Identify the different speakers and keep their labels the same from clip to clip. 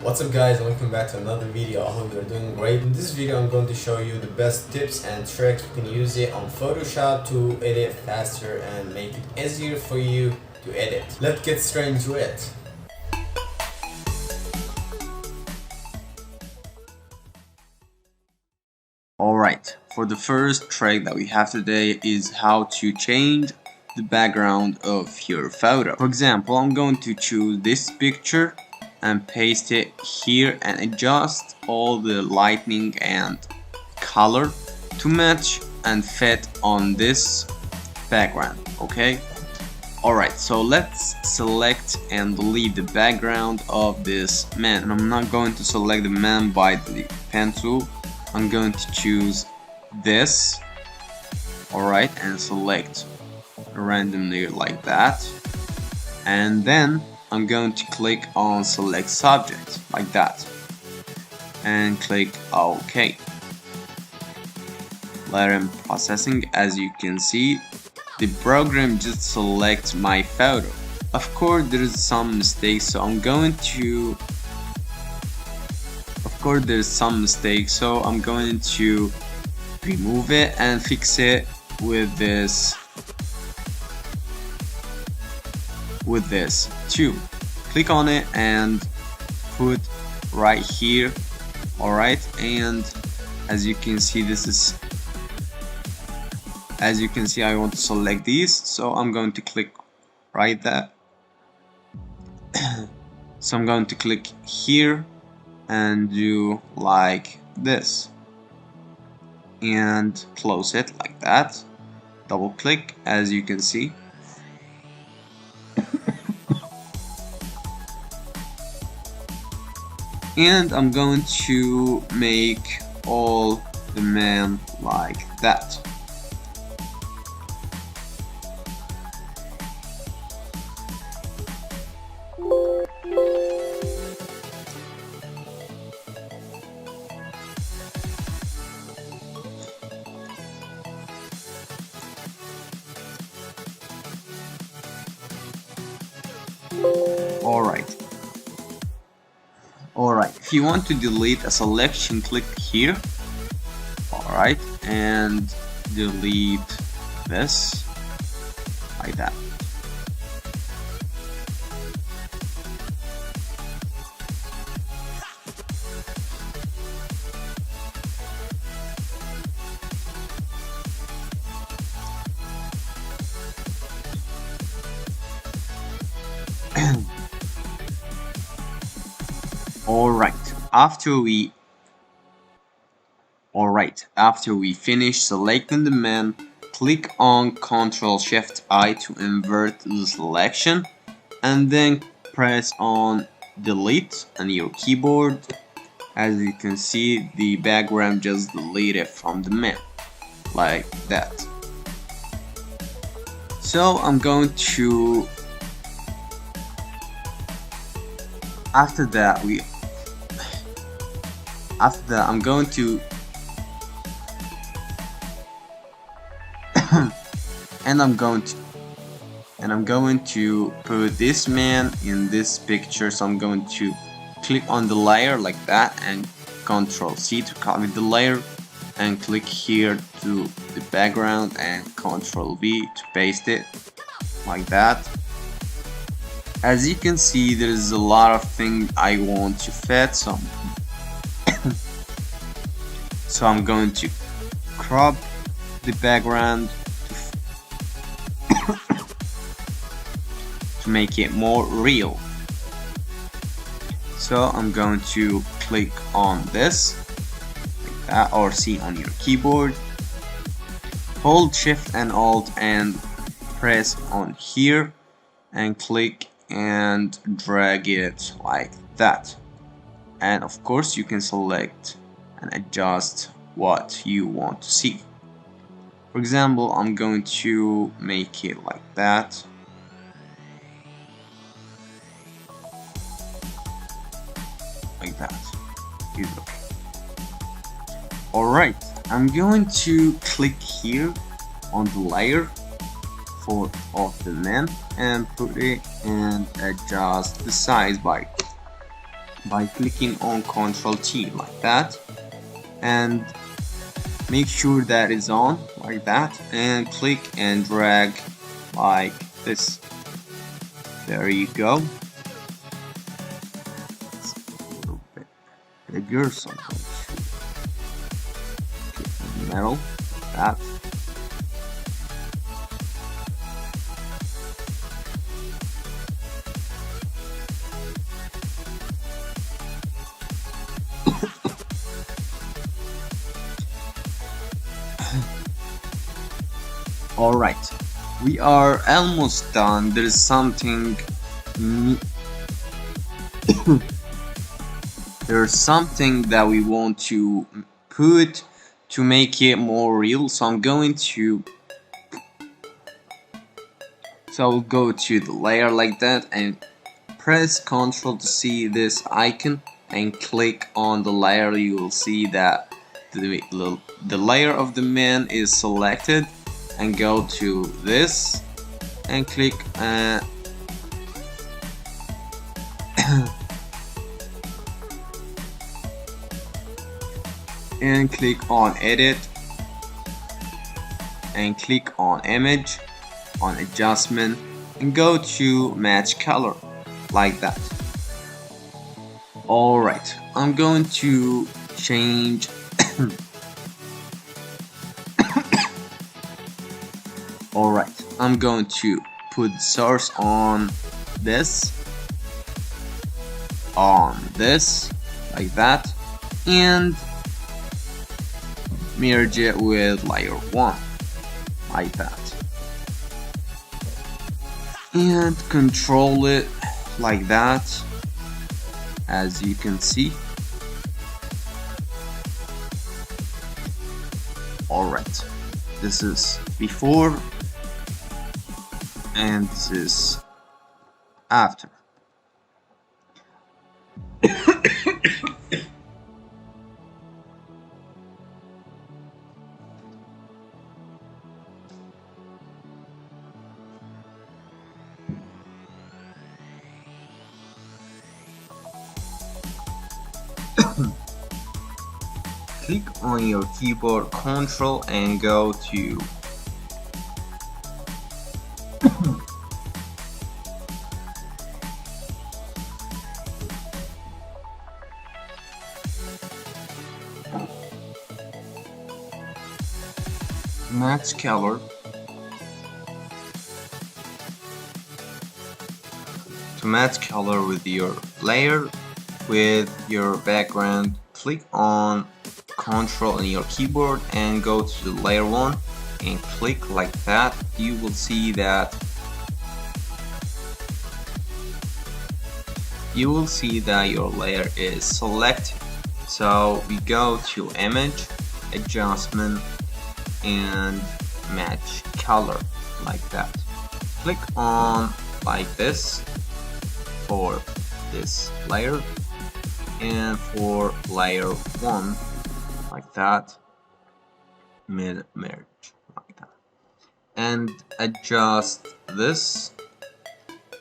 Speaker 1: What's up guys, and welcome back to another video. I hope you're doing great. In this video I'm going to show you the best tips and tricks you can use it on Photoshop to edit faster and make it easier for you to edit. Let's get straight into it.
Speaker 2: Alright, for the first trick that we have today is how to change the background of your photo. For example, I'm going to choose this picture and paste it here and adjust all the lighting and color to match and fit on this background. Okay, alright, so let's select and delete the background of this man. And I'm not going to select the man by the pen tool. I'm going to choose this, alright, and select randomly like that, and then I'm going to click on select subject like that and click OK. Let him processing. As you can see, the program just selects my photo. Of course there's some mistakes, so I'm going to remove it and fix it with this too. Click on it and put right here. Alright, and as you can see I want to select these, so I'm going to click right there. So I'm going to click here and do like this and close it like that. Double click, as you can see. And I'm going to make all the man like that. Alright, if you want to delete a selection, click here. Alright, and delete this like that. After we finish selecting the man, click on Ctrl+Shift+I to invert the selection, and then press on delete on your keyboard. As you can see, the background just deleted from the man like that. So I'm going to after that I'm going to and I'm going to put this man in this picture. So I'm going to click on the layer like that and Ctrl+C to copy the layer, and click here to the background and Ctrl+V to paste it like that. As you can see, there's a lot of things I want to fit, so I'm going to crop the background to make it more real. So I'm going to click on this like that, or C on your keyboard, hold Shift and Alt and press on here and click and drag it like that. And of course you can select and adjust what you want to see. For example, I'm going to make it like that. Like that. Alright, I'm going to click here on the layer of the man and put it and adjust the size by by clicking on Ctrl T like that, and make sure that is on like that, and click and drag like this. There you go. It's a little bit bigger, so I'm going to click in the middle like that. Alright, we are almost done. There is something there's something that we want to put to make it more real, so I'll go to the layer like that and press Ctrl to see this icon and click on the layer. You will see that the layer of the man is selected, and go to this and click and click on edit and click on image, on adjustment, and go to match color like that. Alright, I'm going to change Alright, I'm going to put source on this, like that, and merge it with layer 1, like that, and control it like that, as you can see. Alright, this is before and this is after. Click on your keyboard Ctrl and go to match color. To match color with your layer, with your background, click on Ctrl on your keyboard and go to layer 1 and click like that. You will see that your layer is selected. So we go to image, adjustment, and match color like that. Click on like this for this layer, and for layer 1 like that, merge like that, and adjust this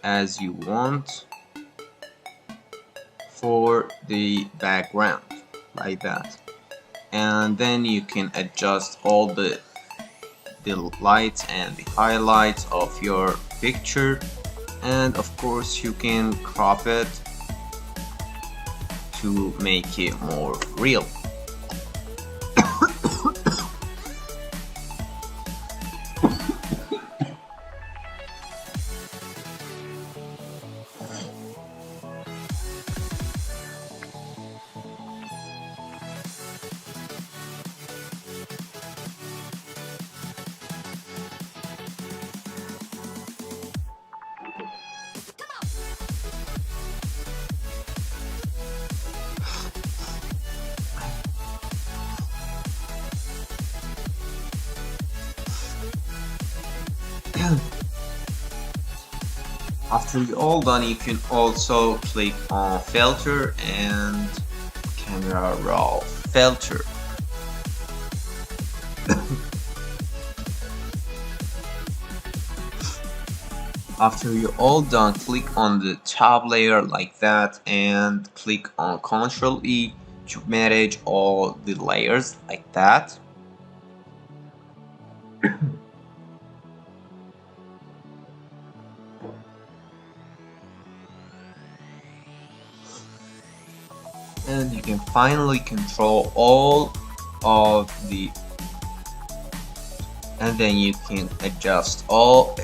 Speaker 2: as you want for the background like that. And then you can adjust all the lights and the highlights of your picture, and of course you can crop it to make it more real. After you're all done, you can also click on filter and camera raw filter. After you're all done, click on the top layer like that and click on Ctrl E to manage all the layers like that. And you can finally control all of the, and then you can adjust all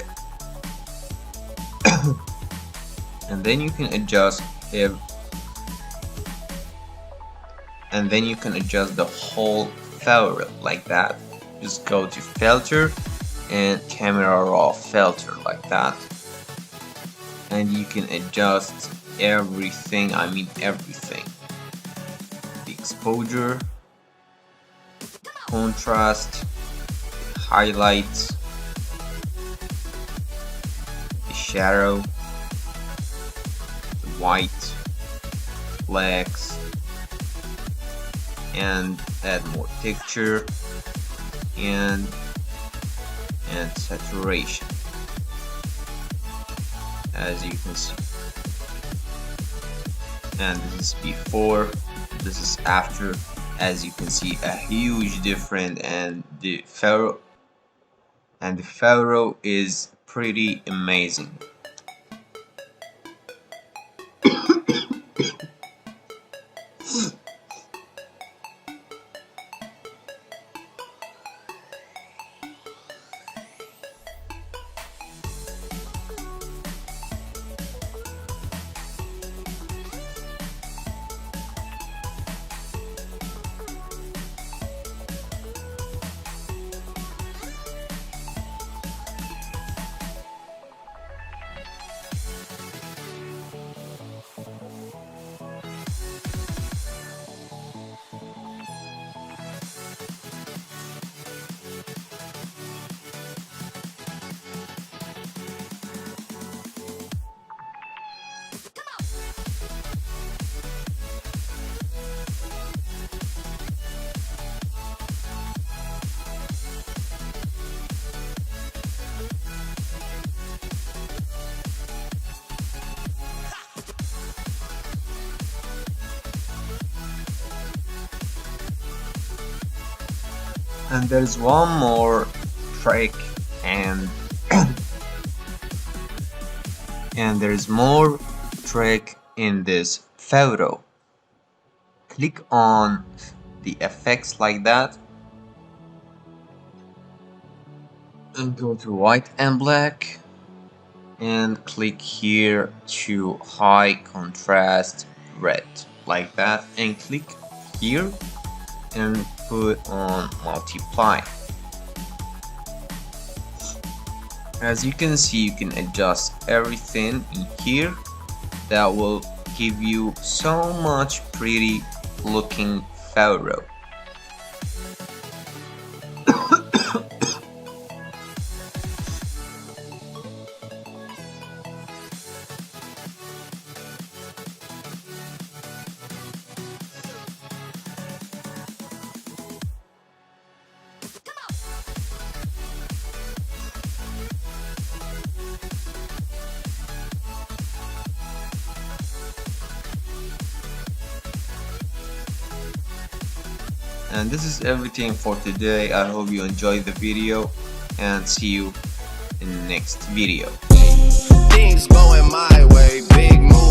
Speaker 2: and then you can adjust if and then you can adjust the whole photo like that. Just go to filter and camera raw filter like that, and you can adjust everything, I mean everything: the exposure, contrast, highlights, the shadow, the white, blacks, and add more texture and saturation, as you can see. And this is before, this is after. As you can see, a huge difference, and the photo is pretty amazing. And there's one more trick, and and there's more trick in this photo. Click on the effects like that and go to white and black and click here to high contrast red like that, and click here and put on multiply. As you can see, you can adjust everything in here. That will give you so much pretty looking photo. And this is everything for today. I hope you enjoyed the video, and see you in the next video.
Speaker 3: Things going my way, big move.